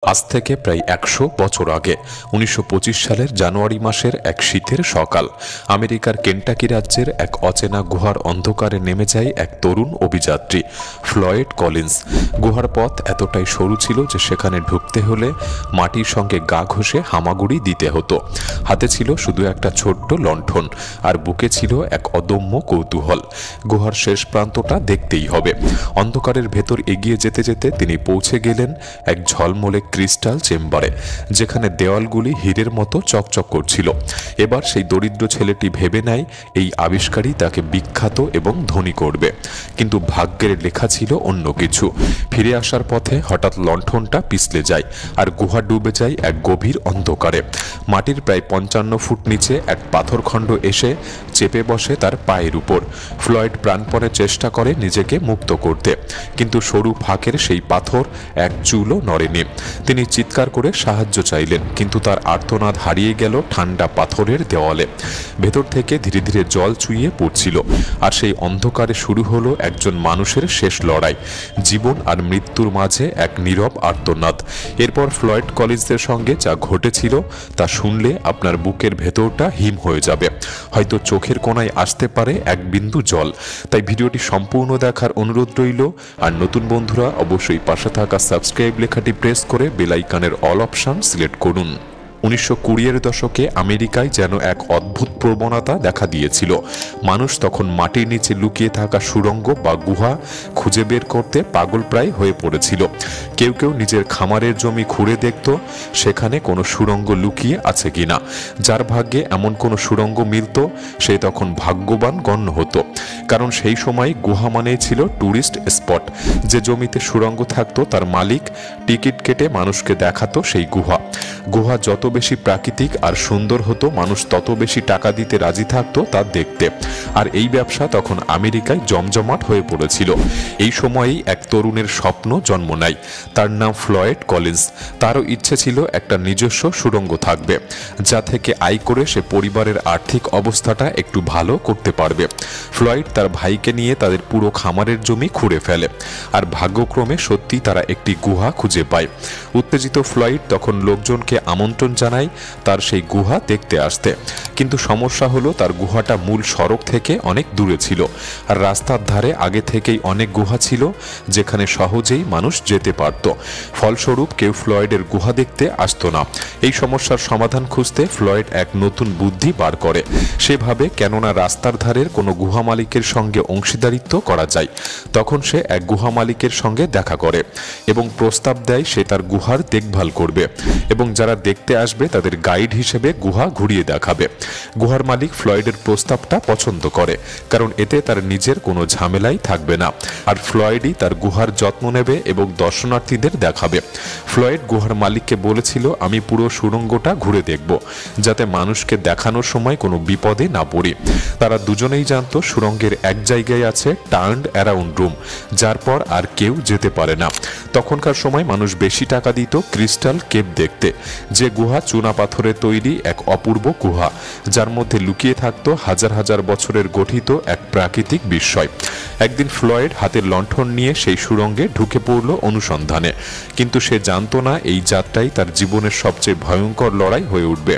আজ থেকে প্রায় ১০০ বছর আগে ১৯২৫ সালের জানুয়ারি মাসের এক শীতের সকাল আমেরিকার কেন্টাকি রাজ্যের এক অচেনা গুহার অন্ধকারে নেমে যায় এক তরুণ অভিযাত্রী ফ্লয়েড কলিন্স। গুহার পথ এতটাই সরু ছিল যে সেখানে ঢুকতে হলে মাটির সঙ্গে গা ঘষে হামাগুড়ি দিতে হতো। হাতে ছিল শুধু একটা ছোট্ট লণ্ঠন আর বুকে ছিল এক অদম্য কৌতূহল। গুহার শেষ প্রান্তটা দেখতেই হবে। অন্ধকারের ভেতর এগিয়ে যেতে যেতে তিনি পৌঁছে গেলেন এক ঝলমলে ক্রিস্টাল চেম্বারে, যেখানে দেওয়ালগুলি হীরের মতো চকচক করছিল। এবার সেই দরিদ্র ছেলেটি ভেবে নেয় এই আবিষ্কারই তাকে বিখ্যাত এবং ধনী করবে, কিন্তু ভাগ্যের লেখা ছিল অন্য কিছু। ফিরে আসার পথে হঠাৎ লণ্ঠনটা পিছলে যায় আর গুহা ডুবে যায় এক গভীর অন্ধকারে। মাটির প্রায় ৫৫ ফুট নিচে এক পাথরখণ্ড এসে চেপে বসে তার পায়ের উপর। ফ্লয়েড প্রাণপণে চেষ্টা করে নিজেকে মুক্ত করতে, কিন্তু সরু ফাঁকের সেই পাথর এক চুলও নড়েনি। তিনি চিৎকার করে সাহায্য চাইলেন, কিন্তু তার আর্তনাদ হারিয়ে গেল ঠান্ডা পাথরের দেওয়ালে। ভেতর থেকে ধীরে ধীরে জল চুইয়ে পড়ছিল, আর সেই অন্ধকারে শুরু হলো একজন মানুষের শেষ লড়াই, জীবন আর মৃত্যুর মাঝে এক নীরব আর্তনাদ। এরপর ফ্লয়েড কলিন্সের সঙ্গে যা ঘটেছিল তা শুনলে আপনার বুকের ভেতরটা হিম হয়ে যাবে। হয়তো চোখের কোণায় আসতে পারে এক বিন্দু জল। তাই ভিডিওটি সম্পূর্ণ দেখার অনুরোধ রইল। আর নতুন বন্ধুরা অবশ্যই পাশে থাকা সাবস্ক্রাইব লেখাটি প্রেস করে বেল আইকনের অল অপশন সিলেক্ট করুন। ১৯২০-এর দশকে আমেরিকায় যেন এক অদ্ভুত প্রবণতা দেখা দিয়েছিল। মানুষ তখন মাটির নিচে লুকিয়ে থাকা সুড়ঙ্গ বা গুহা খুঁজে বের করতে পাগল প্রায় হয়ে পড়েছিল। কেউ কেউ নিজের খামারের জমি খুঁড়ে দেখত সেখানে কোনো সুড়ঙ্গ লুকিয়ে আছে কিনা। যার ভাগ্যে এমন কোনো সুড়ঙ্গ মিলত সে তখন ভাগ্যবান গণ্য হতো, কারণ সেই সময় গুহা মানেই ছিল ট্যুরিস্ট স্পট। যে জমিতে সুড়ঙ্গ থাকতো তার মালিক টিকিট কেটে মানুষকে দেখাতো সেই গুহা। গুহা যত বেশি প্রাকৃতিক আর সুন্দর হতো, মানুষ তত বেশি টাকা দিতে রাজি থাকতো তা দেখতে। আর এই ব্যবসা তখন আমেরিকায় জমজমাট হয়ে পড়েছিল। এই সময়েই এক তরুণের স্বপ্ন জন্ম নেয়। তার নাম ফ্লয়েড কলিন্স। তারও ইচ্ছে ছিল একটা নিজস্ব সুড়ঙ্গ থাকবে, যা থেকে আয় করে সে পরিবারের আর্থিক অবস্থাটা একটু ভালো করতে পারবে। ফ্লয়েড তার ভাইকে নিয়ে তাদের পুরো খামারের জমি খুঁড়ে ফেলে, আর ভাগ্যক্রমে সত্যি তারা একটি গুহা খুঁজে পায়। উত্তেজিত ফ্লয়েড তখন লোকজনকে আমন্ত্রণ জানায় তার সেই গুহা দেখতে আসতে, কিন্তু সমস্যা হলো তার গুহাটা মূল সড়ক থেকে অনেক দূরে ছিল, আর রাস্তার ধারে আগে থেকেই অনেক গুহা ছিল যেখানে সহজেই মানুষ যেতে পারত। ফলস্বরূপ কেউ ফ্লয়েডের গুহা দেখতে আসতো না। এই সমস্যার সমাধান খুঁজতে ফ্লয়েড এক নতুন বুদ্ধি বার করে। সে ভাবে কেননা রাস্তার ধারের কোনো গুহা মালিকের সঙ্গে অংশীদারিত্ব করা যায়। তখন সে এক গুহা মালিকের সঙ্গে দেখা করে এবং প্রস্তাব দেয় সে তার গুহার দেখভাল করবে এবং যারা দেখতে আসবে তাদের গাইড হিসেবে গুহা ঘুরিয়ে দেখাবে। গুহার মালিক ফ্লয়েডের প্রস্তাবটা পছন্দ করে, কারণ এতে তার নিজের কোনো ঝামেলাই থাকবে না, আর ফ্লয়েডই তার গুহার যত্ন নেবে এবং দর্শনার্থীদের দেখাবে। ফ্লয়েড গুহার মালিককে বলেছিল, আমি পুরো সুড়ঙ্গটা ঘুরে দেখব, যাতে মানুষকে দেখানোর সময় কোনো বিপদে না পড়ি। তারা দুজনেই জানতো সুড়ঙ্গের এক জায়গায় আছে টার্নড অ্যারাউন্ড রুম, যার পর আর কেউ যেতে পারে না। তখনকার সময় মানুষ বেশি টাকা দিত ক্রিস্টাল কেভ দেখতে, যে গুহা চুনা পাথরে তৈরি এক অপূর্ব গুহা, যার মধ্যে লুকিয়ে থাকতো হাজার হাজার বছরের গঠিত এক প্রাকৃতিক বিস্ময়। একদিন ফ্লয়েড হাতের লণ্ঠন নিয়ে সেই সুড়ঙ্গে ঢুকে পড়ল অনুসন্ধানে, কিন্তু সে জানতো না এই যাত্রাই তার জীবনের সবচেয়ে ভয়ঙ্কর লড়াই হয়ে উঠবে।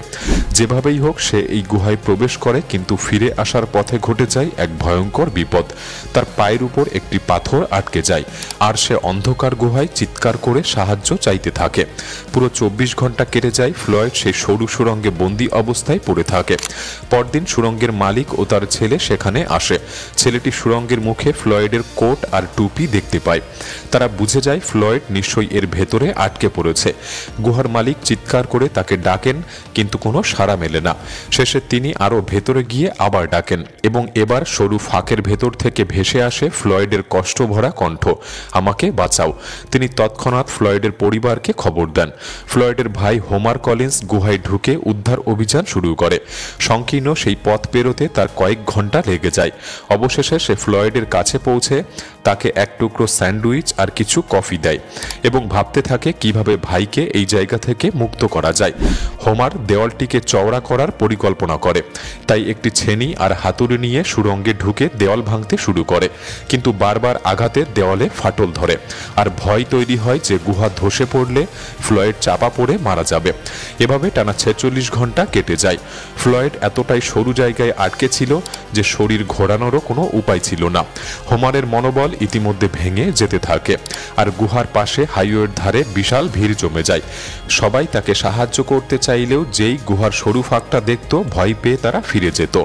যেভাবেই হোক সে এই গুহায় প্রবেশ করে, কিন্তু ফিরে আসার পথে ঘটে যায় এক ভয়ঙ্কর বিপদ। তার পায়ের উপর একটি পাথর আটকে যায়, আর সে অন্ধকার গুহায় চিৎকার করে সাহায্য চাইতে থাকে। পুরো ২৪ ঘন্টা কেটে যায়, ফ্লয়েড সেই সরু সুড়ঙ্গে বন্দী অবস্থায় পড়ে থাকে। পরদিন সুড়ঙ্গের মালিক ও তার ছেলে সেখানে আসে। ছেলেটি সুড়ঙ্গের মুখে ফ্লয়েডের কোট আর টুপি দেখতে পায়। তারা বুঝে যায় ফ্লয়েড নিশ্চয়ই এর ভেতরে আটকে পড়েছে। গুহার মালিক চিৎকার করে তাকে ডাকেন, কিন্তু কোনো সাড়া মেলে না। শেষে তিনি আরও ভেতরে গিয়ে আবার ডাকেন, এবং এবার সরু ফাঁকের ভেতর থেকে ভেসে আসে ফ্লয়েডের কষ্টভরা কণ্ঠ, আমাকে বাঁচাও। তিনি তৎক্ষণাৎ ফ্লয়েডের পরিবারকে খবর দেন। ফ্লয়েডের ভাই ভাই হোমার কলিন্স গুহায় ঢুকে উদ্ধার অভিযান শুরু করে। সংকীর্ণ সেই পথ পেরোতে তার কয়েক ঘন্টা লেগে যায়। অবশেষে সে ফ্লয়েডের কাছে পৌঁছে তাকে এক টুকরো স্যান্ডউইচ আর কিছু কফি দেয় এবং ভাবতে থাকে কিভাবে ভাইকে এই জায়গা থেকে মুক্ত করা যায়। হোমার দেওয়ালটিকে চওড়া করার পরিকল্পনা করে, তাই একটি ছেনি আর হাতুড়ি নিয়ে সুড়ঙ্গে ঢুকে দেওয়াল ভাঙতে শুরু করে, কিন্তু বারবার আঘাতে দেওয়ালে ফাটল ধরে আর ভয় তৈরি হয় যে গুহা ধসে পড়লে ফ্লয়েড চাপা পড়ে মারা যাবে। এভাবে টানা 46 ঘন্টা কেটে যায়। ফ্লয়েড এতটাই সরু জায়গায় আটকে ছিল যে শরীর ঘোরানোরও কোনো উপায় ছিল না। হোমারের মনোবল ইতিমধ্যে ভেঙে যেতে থাকে আর গুহার পাশে হাইওয়ের ধারে বিশাল ভিড় জমে যায়। সবাই তাকে সাহায্য করতে চাইলেও যেই গুহার সরু ফাঁকটা দেখত ভয় পেয়ে তারা ফিরে যেত।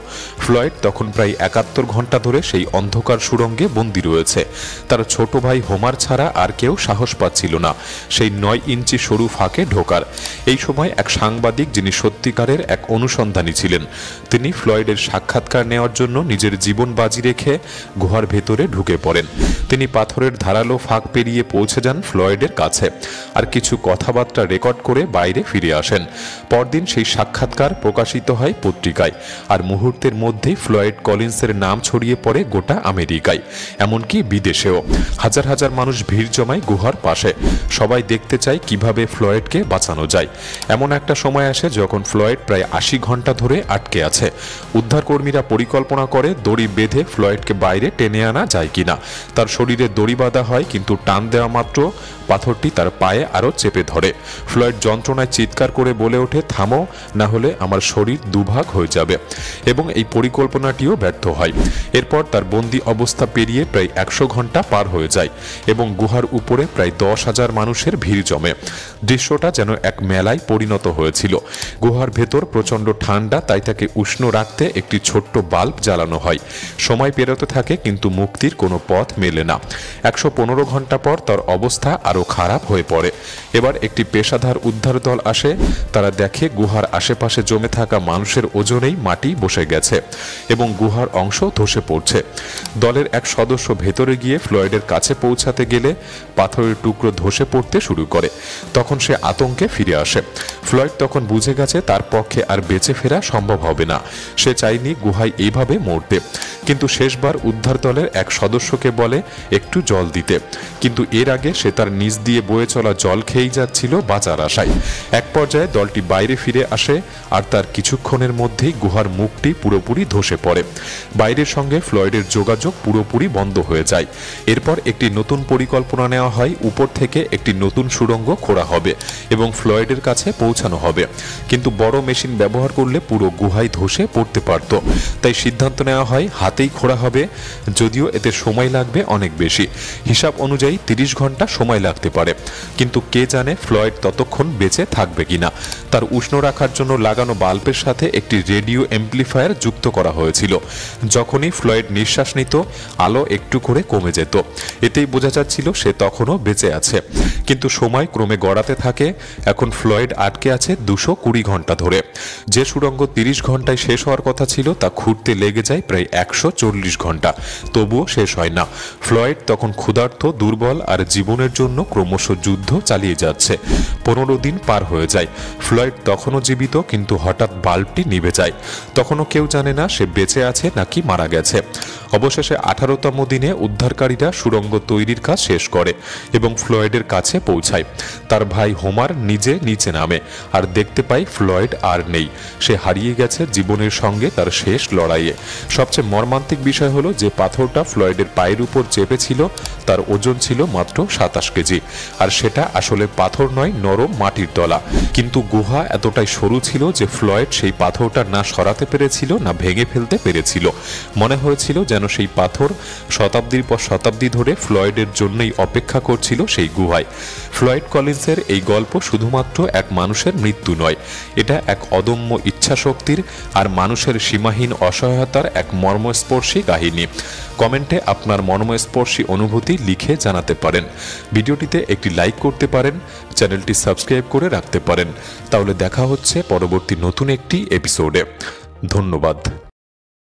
ফ্লয়েড তখন প্রায় 71 ঘন্টা ধরে সেই অন্ধকার সুড়ঙ্গে বন্দী রয়েছে। তার ছোট ভাই হোমার ছাড়া আর কেউ সাহস পাচ্ছিল না সেই 9 ইঞ্চি সরু ফাঁকে ঢোকার। এই সময় এক সাংবাদিক, যিনি সত্যিকারের এক অনুসন্ধানী ছিলেন, তিনি ফ্লয়েডের সাক্ষাৎকার নেওয়ার জন্য নিজের জীবন বাজি রেখে গুহার ভেতরে ঢুকে পড়েন। তিনি পাথরের ধারালো ফাঁক পেরিয়ে পৌঁছে যান ফ্লয়েডের কাছে আর কিছু কথাবার্তা রেকর্ড করে বাইরে ফিরে আসেন। পরদিন সেই সাক্ষাৎকার প্রকাশিত হয় পত্রিকায় আর মুহূর্তের মধ্যেই ফ্লয়েড কলিন্সের নাম ছড়িয়ে পড়ে গোটা আমেরিকায়, এমনকি বিদেশেও। হাজার হাজার মানুষ ভিড় জমায় গুহার পাশে। সবাই দেখতে চায় কিভাবে ফ্লয়েডকে বাঁচানো যায়। এমন একটা সময় আসে যখন ফ্লয়েড প্রায় 80 ঘন্টা ধরে আটকে আছে। উদ্ধারকর্মীরা পরিকল্পনা করে দড়ি বেঁধে ফ্লয়েডকে বাইরে টেনে আনা যায় কিনা। তার শরীরে দড়ি বাঁধা হয়, কিন্তু টান দেওয়া মাত্র পাথরটি তার পায়ে আরো চেপে ধরে। ফ্লয়েড যন্ত্রণায় চিৎকার করে বলে ওঠে, থামো, না হলে আমার শরীর দুভাগ হয়ে যাবে। এবং এই পরিকল্পনাটিও ব্যর্থ হয়। এরপর তার বন্দি অবস্থা পেরিয়ে প্রায় 100 ঘন্টা পার হয়ে যায় এবং গুহার উপরে প্রায় 10,000 মানুষের ভিড় জমে। দৃশ্যটা যেন এক মেলায় পরিণত হয়েছিল। গুহার ভেতর প্রচন্ড ঠান্ডা, তাই তাকে উষ্ণ রাখতে একটি ছোট্ট বাল্ব জ্বালানো হয়। সময় পেরোতে থাকে কিন্তু মুক্তির কোনো পথ মেলে না। 115 ঘন্টা পর তার অবস্থা আরো খারাপ হয়ে পড়ে। এবার একটি পেশাদার উদ্ধার দল আসে। তারা দেখে গুহার আশেপাশে জমে থাকা মানুষের ওজনেই মাটি বসে গেছে এবং গুহার অংশ ধসে পড়ছে। দলের এক সদস্য ভেতরে গিয়ে ফ্লয়েডের কাছে পৌঁছাতে গেলে পাথরের টুকরো ধসে পড়তে শুরু করে। তখন সে আতঙ্কে ফিরে আসে। ফ্লয়েড তখন বুঝে গেছে তার পক্ষে আর বেঁচে ফেরা সম্ভব হবে না। সে চায়নি গুহায় এইভাবে মরতে, কিন্তু শেষবার উদ্ধার দলের এক সদস্যকে বলে একটু জল দিতে, কিন্তু এর আগে সে তার নিচ দিয়ে বয়ে চলা জল খেয়েই যাচ্ছিল বাঁচার আশায়। এক পর্যায়ে দলটি বাইরে ফিরে আসে আর তার কিছুক্ষণের মধ্যেই গুহার মুখটি পুরোপুরি ধসে পড়ে। বাইরের সঙ্গে ফ্লয়েডের যোগাযোগ পুরোপুরি বন্ধ হয়ে যায়। এরপর একটি নতুন পরিকল্পনা নেওয়া হয়। উপর থেকে একটি নতুন সুড়ঙ্গ খোঁড়া হবে এবং ফ্লয়েডের কাছে পৌঁছানো হবে, কিন্তু বড় মেশিন ব্যবহার করলে পুরো গুহায় ধসে পড়তে পারত। তাই সিদ্ধান্ত নেওয়া হয় হাতেই খোঁড়া হবে, যদিও এতে সময় লাগবে অনেক বেশি। হিসাব অনুযায়ী 30 ঘন্টা সময় লাগতে পারে, কিন্তু কে জানে ফ্লয়েড ততক্ষণ বেঁচে থাকবে কিনা। তার উষ্ণ রাখার জন্য লাগানো বাল্বের সাথে একটি রেডিও অ্যাম্প্লিফায়ার যুক্ত করা হয়েছিল। যখনই ফ্লয়েড নিঃশ্বাস নিত, আলো একটু করে কমে যেত। এতেই বোঝা যাচ্ছিল সে তখনও বেঁচে আছে। কিন্তু সময় ক্রমে গড়াতে থাকে। এখন ফ্লয়েড আটকে আছে 220 ঘন্টা ধরে। যে সুড়ঙ্গ 30 ঘন্টায় শেষ হওয়ার কথা ছিল তা খুঁড়তে লেগে যায় প্রায় 140 ঘন্টা, তবুও শেষ হয় না। ফ্লয়েড তখন ক্ষুধার্ত, দুর্বল আর জীবনের জন্য ক্রমশ যুদ্ধ চালিয়ে যাচ্ছে। 15 দিন পার হয়ে যায়। ফ্লয়েড তখনও জীবিত, কিন্তু হঠাৎ বাল্বটি নিভে যায়। তখনও কেউ জানে না সে বেঁচে আছে নাকি মারা গেছে। অবশেষে 18তম দিনে উদ্ধারকারীরা সুড়ঙ্গ তৈরির কাজ শেষ করে এবং ফ্লয়েডের কাছে পৌঁছায়। তার ভাই হোমার নিজে নিচে নামে আর দেখতে পায় ফ্লয়েড আর নেই। সে হারিয়ে গেছে জীবনের সঙ্গে তার শেষ লড়াইয়ে। সবচেয়ে মর্মান্তিক বিষয় হলো যে পাথরটা ফ্লয়েডের পায়ের উপর চেপেছিল তার ওজন ছিল মাত্র 27 কেজি, আর সেটা আসলে পাথর নয়, নরম মাটির দলা। কিন্তু গুহা এতটাই সরু ছিল যে ফ্লয়েড সেই পাথরটা না সরাতে পেরেছিল না ভেঙে ফেলতে পেরেছিল। মনে হয়েছিল যেন সেই পাথর শতাব্দীর পর শতাব্দী ধরে ফ্লয়েডের জন্যই অপেক্ষা করছিল সেই গুহায়। ফ্লয়েড কলিন্সের এই গল্প শুধুমাত্র এক মানুষের মৃত্যু নয়, এটা এক অদম্য ইচ্ছাশক্তির আর মানুষের সীমাহীন অসহায়তার এক মর্মস্পর্শী কাহিনী। কমেন্টে আপনার মর্মস্পর্শী অনুভূতি লিখে জানাতে পারেন। ভিডিওটিতে একটি লাইক করতে পারেন, চ্যানেলটি সাবস্ক্রাইব করে রাখতে পারেন। তাহলে দেখা হচ্ছে পরবর্তী নতুন একটি এপিসোডে। ধন্যবাদ।